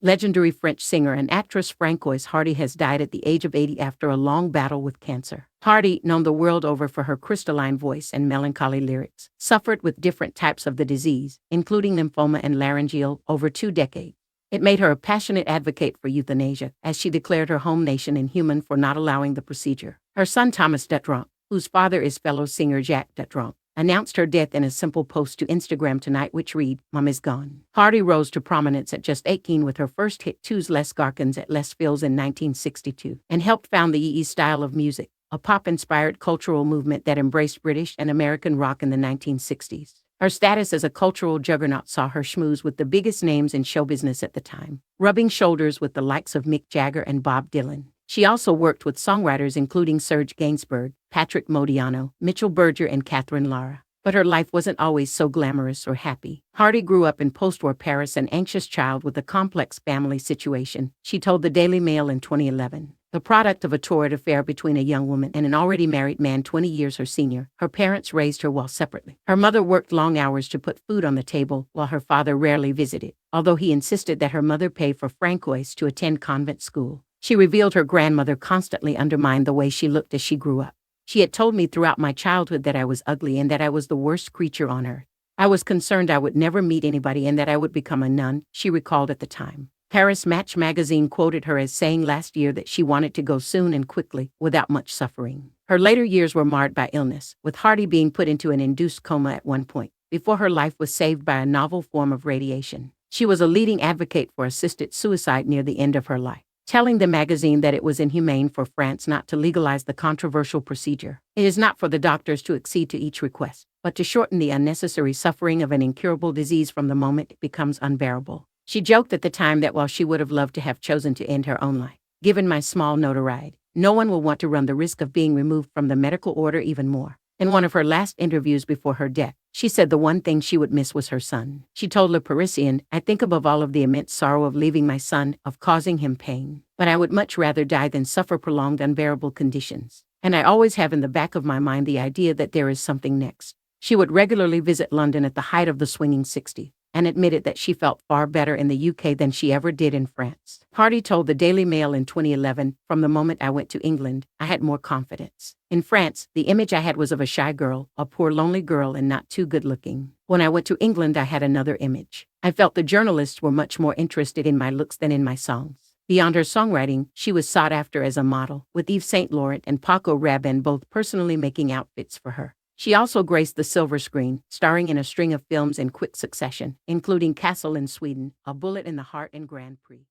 Legendary French singer and actress Francoise Hardy has died at the age of 80 after a long battle with cancer. Hardy, known the world over for her crystalline voice and melancholy lyrics, suffered with different types of the disease, including lymphoma and laryngeal, over 2 decades. It made her a passionate advocate for euthanasia, as she declared her home nation inhuman for not allowing the procedure. Her son Thomas Dutronc, whose father is fellow singer Jacques Dutronc, announced her death in a simple post to Instagram tonight which read, "Mom is gone." Hardy rose to prominence at just 18 with her first hit Tous Les Garcons at Les Fields in 1962, and helped found the Yé-yé style of music, a pop-inspired cultural movement that embraced British and American rock in the 1960s. Her status as a cultural juggernaut saw her schmooze with the biggest names in show business at the time, rubbing shoulders with the likes of Mick Jagger and Bob Dylan. She also worked with songwriters including Serge Gainsbourg, Patrick Modiano, Mitchell Berger, and Catherine Lara. But her life wasn't always so glamorous or happy. Hardy grew up in post-war Paris, an anxious child with a complex family situation, she told the Daily Mail in 2011. The product of a torrid affair between a young woman and an already married man 20 years her senior, her parents raised her while separately. Her mother worked long hours to put food on the table, while her father rarely visited, although he insisted that her mother pay for Francoise to attend convent school. She revealed her grandmother constantly undermined the way she looked as she grew up. She had told me throughout my childhood that I was ugly and that I was the worst creature on earth. I was concerned I would never meet anybody and that I would become a nun, she recalled at the time. Paris Match magazine quoted her as saying last year that she wanted to go soon and quickly, without much suffering. Her later years were marred by illness, with Hardy being put into an induced coma at one point, before her life was saved by a novel form of radiation. She was a leading advocate for assisted suicide near the end of her life, telling the magazine that it was inhumane for France not to legalize the controversial procedure. It is not for the doctors to accede to each request, but to shorten the unnecessary suffering of an incurable disease from the moment it becomes unbearable. She joked at the time that while she would have loved to have chosen to end her own life, given my small notoriety, no one will want to run the risk of being removed from the medical order even more. In one of her last interviews before her death, she said the one thing she would miss was her son. She told Le Parisien, "I think above all of the immense sorrow of leaving my son, of causing him pain. But I would much rather die than suffer prolonged unbearable conditions. And I always have in the back of my mind the idea that there is something next." She would regularly visit London at the height of the Swinging Sixties, and admitted that she felt far better in the UK than she ever did in France. Hardy told the Daily Mail in 2011, "From the moment I went to England, I had more confidence. In France, the image I had was of a shy girl, a poor lonely girl and not too good looking. When I went to England, I had another image. I felt the journalists were much more interested in my looks than in my songs." Beyond her songwriting, she was sought after as a model, with Yves Saint Laurent and Paco Rabanne both personally making outfits for her. She also graced the silver screen, starring in a string of films in quick succession, including Castle in Sweden, A Bullet in the Heart, and Grand Prix.